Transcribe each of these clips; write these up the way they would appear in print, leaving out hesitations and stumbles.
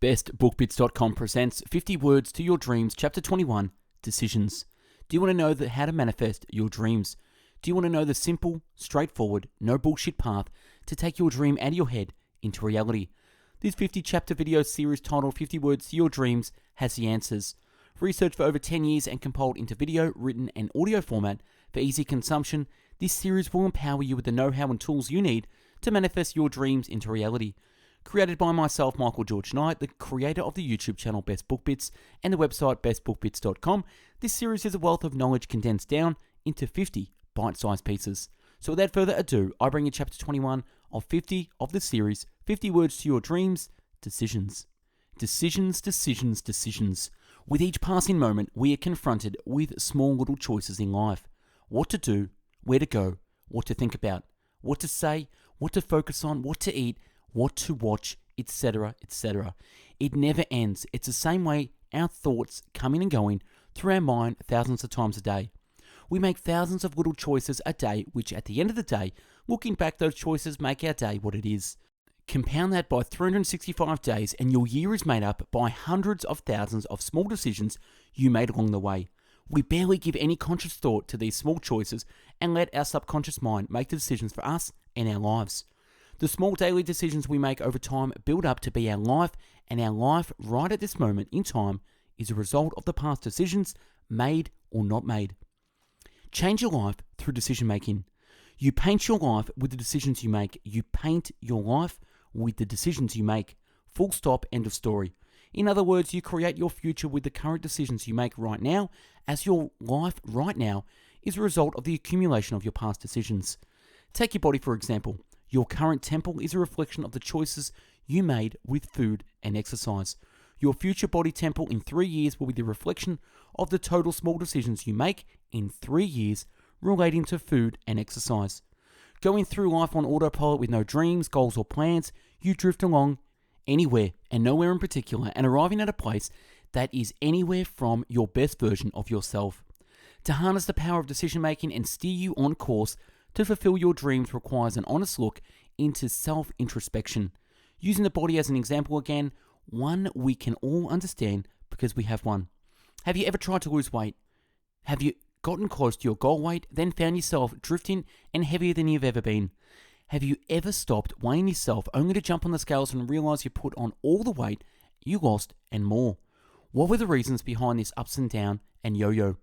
BestBookBits.com presents 50 Words to Your Dreams, Chapter 21, Decisions. Do you want to know how to manifest your dreams? Do you want to know the simple, straightforward, no bullshit path to take your dream out of your head into reality? This 50-chapter video series titled 50 Words to Your Dreams has the answers. Researched for over 10 years and compiled into video, written, and audio format for easy consumption, this series will empower you with the know-how and tools you need to manifest your dreams into reality. Created by myself, Michael George Knight, the creator of the YouTube channel Best Book Bits and the website bestbookbits.com, this series is a wealth of knowledge condensed down into 50 bite-sized pieces. So without further ado, I bring you chapter 21 of 50 of the series, 50 Words to Your Dreams, Decisions. Decisions, decisions, decisions. With each passing moment, we are confronted with small little choices in life. What to do, where to go, what to think about, what to say, what to focus on, what to eat, what to watch, etc., etc. It never ends. It's the same way our thoughts coming and going through our mind thousands of times a day. We make thousands of little choices a day, which at the end of the day, looking back, those choices make our day what it is. Compound that by 365 days and your year is made up by hundreds of thousands of small decisions you made along the way. We barely give any conscious thought to these small choices and let our subconscious mind make the decisions for us and our lives. The small daily decisions we make over time build up to be our life, and our life right at this moment in time is a result of the past decisions made or not made. Change your life through decision making. You paint your life with the decisions you make. You paint your life with the decisions you make. Full stop, end of story. In other words, you create your future with the current decisions you make right now, as your life right now is a result of the accumulation of your past decisions. Take your body for example. Your current temple is a reflection of the choices you made with food and exercise. Your future body temple in 3 years will be the reflection of the total small decisions you make in 3 years relating to food and exercise. Going through life on autopilot with no dreams, goals, or plans, you drift along anywhere and nowhere in particular, and arriving at a place that is anywhere from your best version of yourself. To harness the power of decision making and steer you on course to fulfill your dreams requires an honest look into self-introspection. Using the body as an example again, one we can all understand because we have one. Have you ever tried to lose weight? Have you gotten close to your goal weight, then found yourself drifting and heavier than you've ever been? Have you ever stopped weighing yourself only to jump on the scales and realize you put on all the weight you lost and more? What were the reasons behind this ups and down and yo-yo?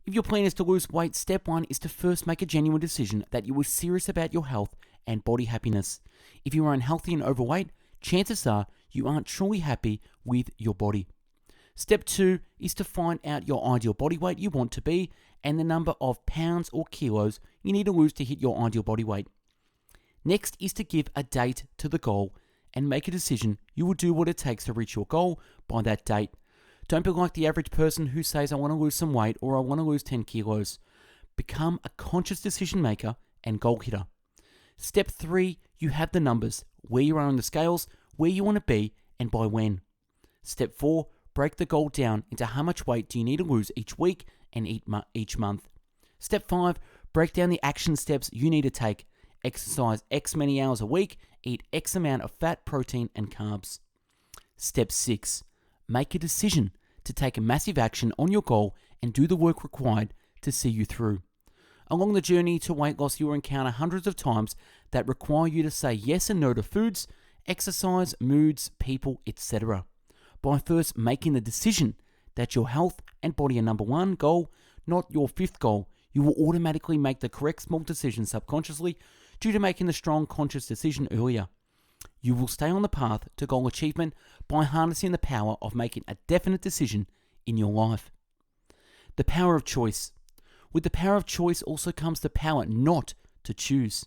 If your plan is to lose weight, step 1 is to first make a genuine decision that you are serious about your health and body happiness. If you are unhealthy and overweight, chances are you aren't truly happy with your body. Step 2 is to find out your ideal body weight you want to be and the number of pounds or kilos you need to lose to hit your ideal body weight. Next is to give a date to the goal and make a decision you will do what it takes to reach your goal by that date. Don't be like the average person who says, I want to lose some weight or I want to lose 10 kilos. Become a conscious decision maker and goal hitter. Step 3, you have the numbers, where you are on the scales, where you want to be, and by when. Step 4, break the goal down into how much weight do you need to lose each week and each month. Step 5, break down the action steps you need to take. Exercise X many hours a week, eat X amount of fat, protein, and carbs. Step 6, make a decision to take a massive action on your goal and do the work required to see you through. Along the journey to weight loss, you will encounter hundreds of times that require you to say yes and no to foods, exercise, moods, people, etc. By first making the decision that your health and body are number 1 goal, not your 5th goal, you will automatically make the correct small decision subconsciously due to making the strong conscious decision earlier. You will stay on the path to goal achievement by harnessing the power of making a definite decision in your life. The power of choice. With the power of choice also comes the power not to choose.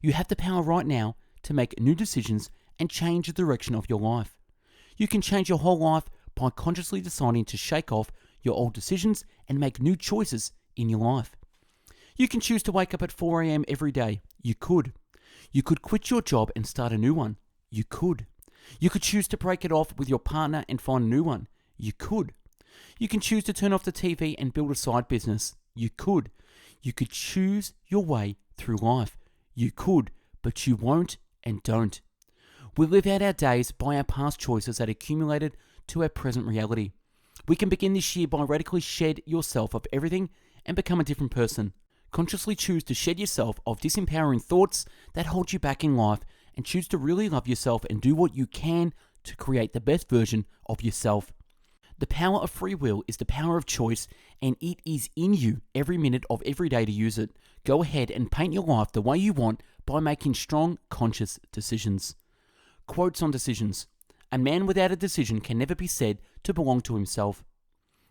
You have the power right now to make new decisions and change the direction of your life. You can change your whole life by consciously deciding to shake off your old decisions and make new choices in your life. You can choose to wake up at 4 a.m. every day. You could. You could quit your job and start a new one. You could. You could choose to break it off with your partner and find a new one. You could. You can choose to turn off the TV and build a side business. You could. You could choose your way through life. You could, but you won't and don't. We live out our days by our past choices that accumulated to our present reality. We can begin this year by radically shed yourself of everything and become a different person. Consciously choose to shed yourself of disempowering thoughts that hold you back in life and choose to really love yourself and do what you can to create the best version of yourself. The power of free will is the power of choice, and it is in you every minute of every day to use it. Go ahead and paint your life the way you want by making strong, conscious decisions. Quotes on decisions. A man without a decision can never be said to belong to himself.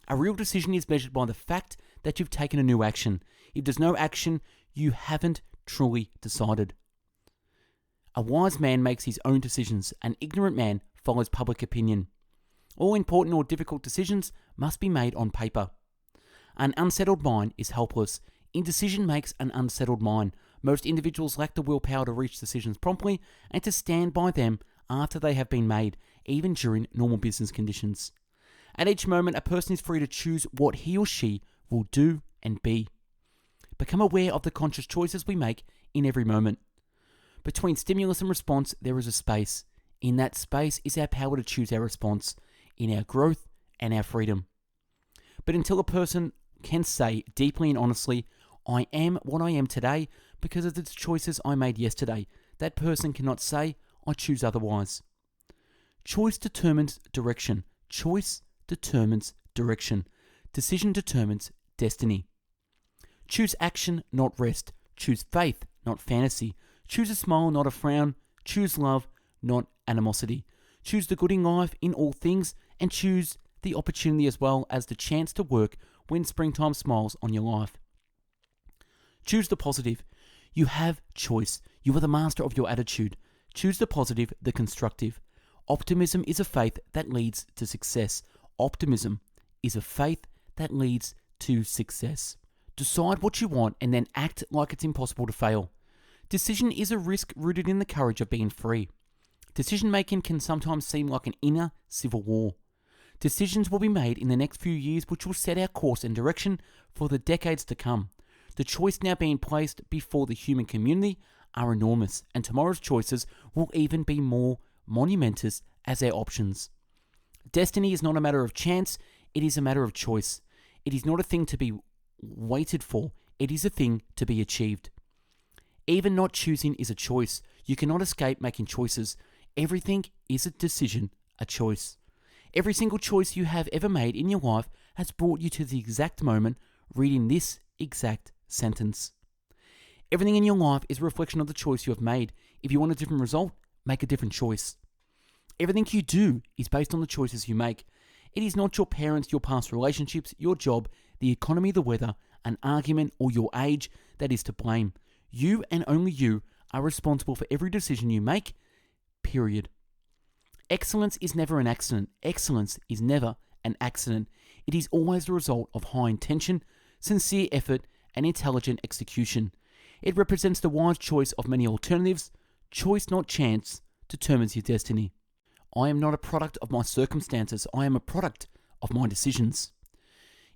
A real decision is measured by the fact that you've taken a new action. If there's no action, you haven't truly decided. A wise man makes his own decisions. An ignorant man follows public opinion. All important or difficult decisions must be made on paper. An unsettled mind is helpless. Indecision makes an unsettled mind. Most individuals lack the willpower to reach decisions promptly and to stand by them after they have been made, even during normal business conditions. At each moment, a person is free to choose what he or she will do and be. Become aware of the conscious choices we make in every moment. Between stimulus and response, there is a space. In that space is our power to choose our response, in our growth and our freedom. But until a person can say deeply and honestly, I am what I am today because of the choices I made yesterday, that person cannot say, I choose otherwise. Choice determines direction. Choice determines direction. Decision determines destiny. Choose action, not rest. Choose faith, not fantasy. Choose a smile, not a frown. Choose love, not animosity. Choose the good in life in all things, and choose the opportunity as well as the chance to work when springtime smiles on your life. Choose the positive. You have choice. You are the master of your attitude. Choose the positive, the constructive. Optimism is a faith that leads to success. Optimism is a faith that leads to success. Decide what you want and then act like it's impossible to fail. Decision is a risk rooted in the courage of being free. Decision making can sometimes seem like an inner civil war. Decisions will be made in the next few years which will set our course and direction for the decades to come. The choice now being placed before the human community are enormous, and tomorrow's choices will even be more monumentous as our options. Destiny is not a matter of chance, it is a matter of choice. It is not a thing to be waited for, it is a thing to be achieved. Even not choosing is a choice. You cannot escape making choices. Everything is a decision, a choice. Every single choice you have ever made in your life has brought you to the exact moment reading this exact sentence. Everything in your life is a reflection of the choice you have made. If you want a different result, make a different choice. Everything you do is based on the choices you make. It is not your parents, your past relationships, your job, the economy, the weather, an argument, or your age that is to blame. You and only you are responsible for every decision you make, period. Excellence is never an accident. Excellence is never an accident. It is always the result of high intention, sincere effort, and intelligent execution. It represents the wise choice of many alternatives. Choice, not chance, determines your destiny. I am not a product of my circumstances. I am a product of my decisions.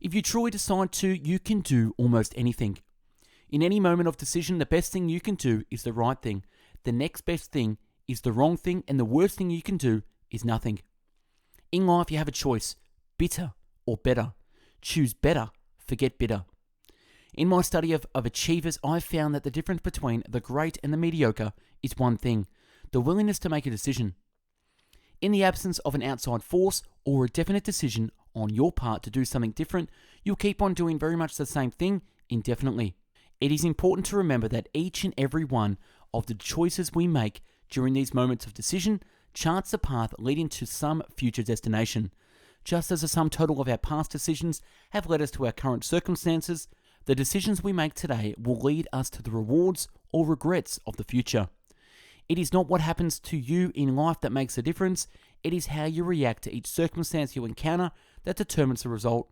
If you truly decide to, you can do almost anything. In any moment of decision, the best thing you can do is the right thing. The next best thing is the wrong thing, and the worst thing you can do is nothing. In life, you have a choice, bitter or better. Choose better, forget bitter. In my study of achievers, I've found that the difference between the great and the mediocre is one thing, the willingness to make a decision. In the absence of an outside force or a definite decision on your part to do something different, you'll keep on doing very much the same thing indefinitely. It is important to remember that each and every one of the choices we make during these moments of decision charts a path leading to some future destination. Just as the sum total of our past decisions have led us to our current circumstances, the decisions we make today will lead us to the rewards or regrets of the future. It is not what happens to you in life that makes a difference, it is how you react to each circumstance you encounter that determines the result.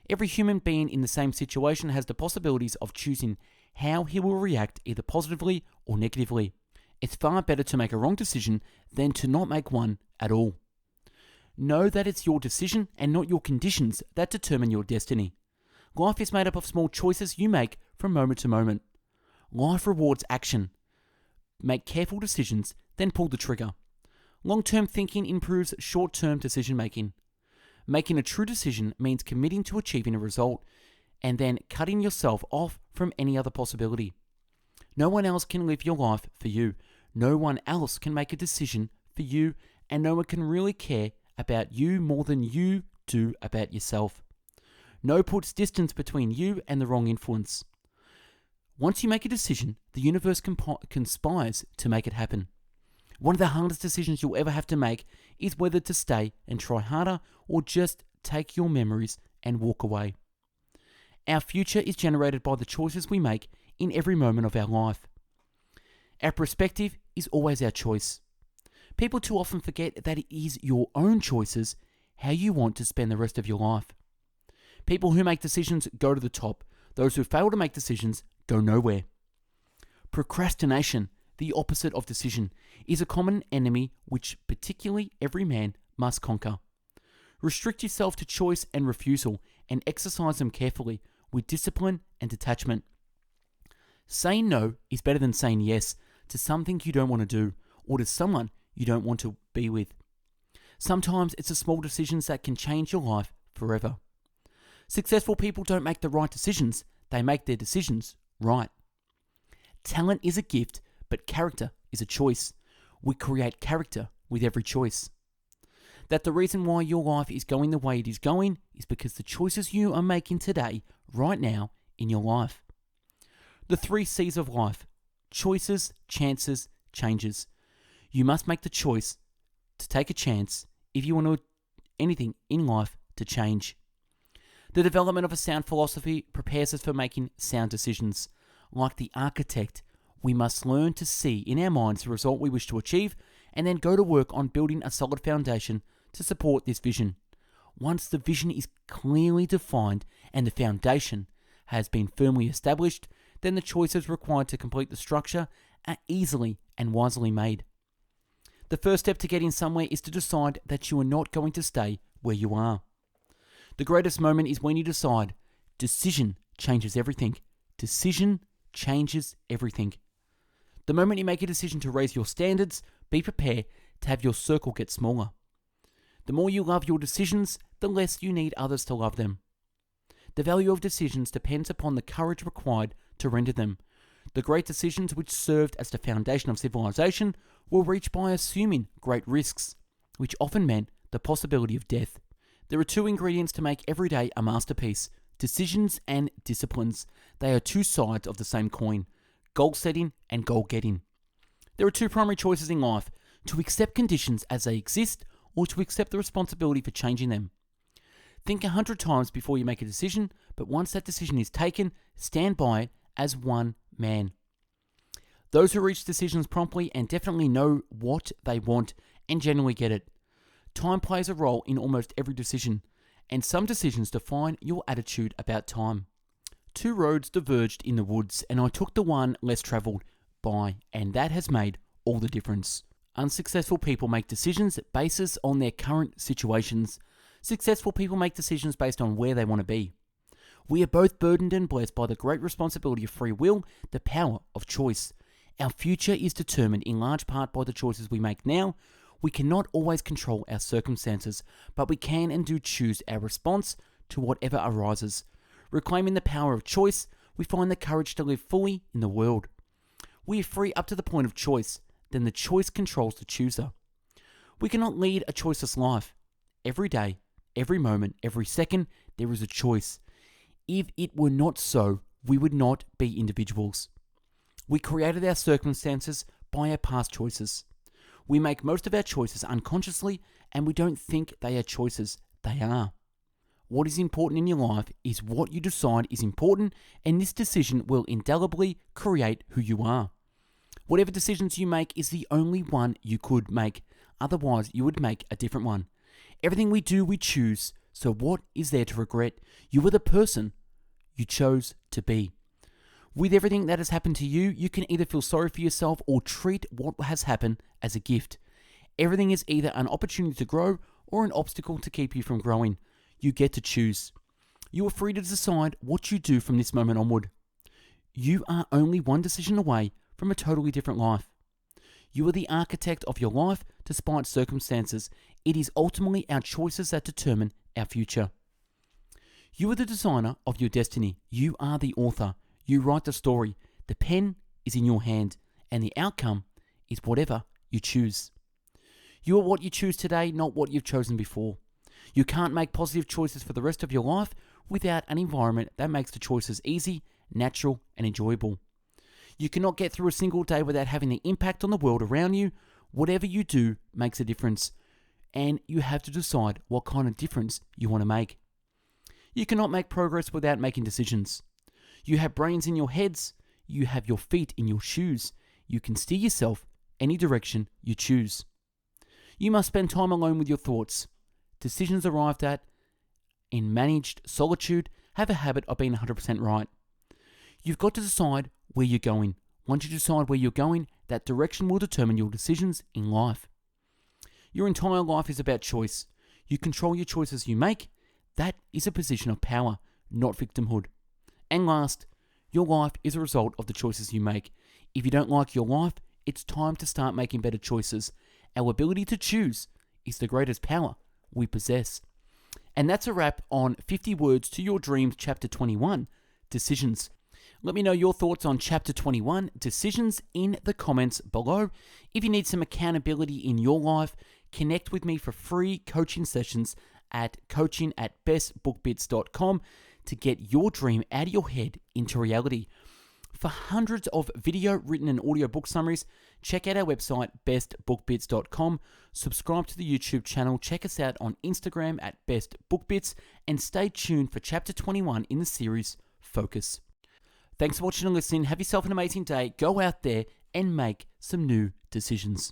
Every human being in the same situation has the possibilities of choosing how he will react either positively or negatively. It's far better to make a wrong decision than to not make one at all. Know that it's your decision and not your conditions that determine your destiny. Life is made up of small choices you make from moment to moment. Life rewards action. Make careful decisions, then pull the trigger. Long-term thinking improves short-term decision-making. Making a true decision means committing to achieving a result and then cutting yourself off from any other possibility. No one else can live your life for you. No one else can make a decision for you, and no one can really care about you more than you do about yourself. No puts distance between you and the wrong influence. Once you make a decision, the universe conspires to make it happen. One of the hardest decisions you'll ever have to make is whether to stay and try harder or just take your memories and walk away. Our future is generated by the choices we make in every moment of our life. Our perspective is always our choice. People too often forget that it is your own choices how you want to spend the rest of your life. People who make decisions go to the top. Those who fail to make decisions go nowhere. Procrastination, the opposite of decision, is a common enemy which particularly every man must conquer. Restrict yourself to choice and refusal and exercise them carefully with discipline and detachment. Saying no is better than saying yes to something you don't want to do or to someone you don't want to be with. Sometimes it's the small decisions that can change your life forever. Successful people don't make the right decisions, they make their decisions right. Talent is a gift, but character is a choice. We create character with every choice. That the reason why your life is going the way it is going is because the choices you are making today, right now, in your life. The 3 C's of life: choices, chances, changes. You must make the choice to take a chance if you want anything in life to change. The development of a sound philosophy prepares us for making sound decisions. Like the architect, we must learn to see in our minds the result we wish to achieve and then go to work on building a solid foundation to support this vision. Once the vision is clearly defined and the foundation has been firmly established, then the choices required to complete the structure are easily and wisely made. The first step to getting somewhere is to decide that you are not going to stay where you are. The greatest moment is when you decide. Decision changes everything. Decision changes everything. The moment you make a decision to raise your standards, be prepared to have your circle get smaller. The more you love your decisions, the less you need others to love them. The value of decisions depends upon the courage required to render them. The great decisions which served as the foundation of civilization were reached by assuming great risks, which often meant the possibility of death. There are 2 ingredients to make every day a masterpiece: decisions and disciplines. They are 2 sides of the same coin: goal setting and goal getting. There are 2 primary choices in life: to accept conditions as they exist or to accept the responsibility for changing them. Think 100 times before you make a decision, but once that decision is taken, stand by it as one man. Those who reach decisions promptly and definitely know what they want and genuinely get it. Time plays a role in almost every decision, and some decisions define your attitude about time. 2 roads diverged in the woods, and I took the one less travelled by, and that has made all the difference. Unsuccessful people make decisions based on their current situations. Successful people make decisions based on where they want to be. We are both burdened and blessed by the great responsibility of free will, the power of choice. Our future is determined in large part by the choices we make now. We cannot always control our circumstances, but we can and do choose our response to whatever arises. Reclaiming the power of choice, we find the courage to live fully in the world. We are free up to the point of choice, then the choice controls the chooser. We cannot lead a choiceless life. Every day, every moment, every second, there is a choice. If it were not so, we would not be individuals. We created our circumstances by our past choices. We make most of our choices unconsciously, and we don't think they are choices. They are. What is important in your life is what you decide is important, and this decision will indelibly create who you are. Whatever decisions you make is the only one you could make. Otherwise, you would make a different one. Everything we do, we choose. So what is there to regret? You are the person you chose to be. With everything that has happened to you, you can either feel sorry for yourself or treat what has happened as a gift. Everything is either an opportunity to grow or an obstacle to keep you from growing. You get to choose. You are free to decide what you do from this moment onward. You are only one decision away from a totally different life. You are the architect of your life despite circumstances. It is ultimately our choices that determine our future. You are the designer of your destiny. You are the author. You write the story. The pen is in your hand, and the outcome is whatever you choose. You are what you choose today, not what you've chosen before. You can't make positive choices for the rest of your life without an environment that makes the choices easy, natural, and enjoyable. You cannot get through a single day without having the impact on the world around you. Whatever you do makes a difference, and you have to decide what kind of difference you want to make. You cannot make progress without making decisions. You have brains in your heads. You have your feet in your shoes. You can steer yourself any direction you choose. You must spend time alone with your thoughts. Decisions arrived at in managed solitude have a habit of being 100% right. You've got to decide where you're going. Once you decide where you're going, that direction will determine your decisions in life. Your entire life is about choice. You control your choices you make. That is a position of power, not victimhood. And last, your life is a result of the choices you make. If you don't like your life, it's time to start making better choices. Our ability to choose is the greatest power we possess. And that's a wrap on 50 Words to Your Dreams, Chapter 21, Decisions. Let me know your thoughts on Chapter 21, Decisions, in the comments below. If you need some accountability in your life, connect with me for free coaching sessions at coaching@bestbookbits.com to get your dream out of your head into reality. For hundreds of video, written, and audio book summaries, check out our website, bestbookbits.com. Subscribe to the YouTube channel. Check us out on Instagram at bestbookbits. And stay tuned for Chapter 21 in the series, Focus. Thanks for watching and listening. Have yourself an amazing day. Go out there and make some new decisions.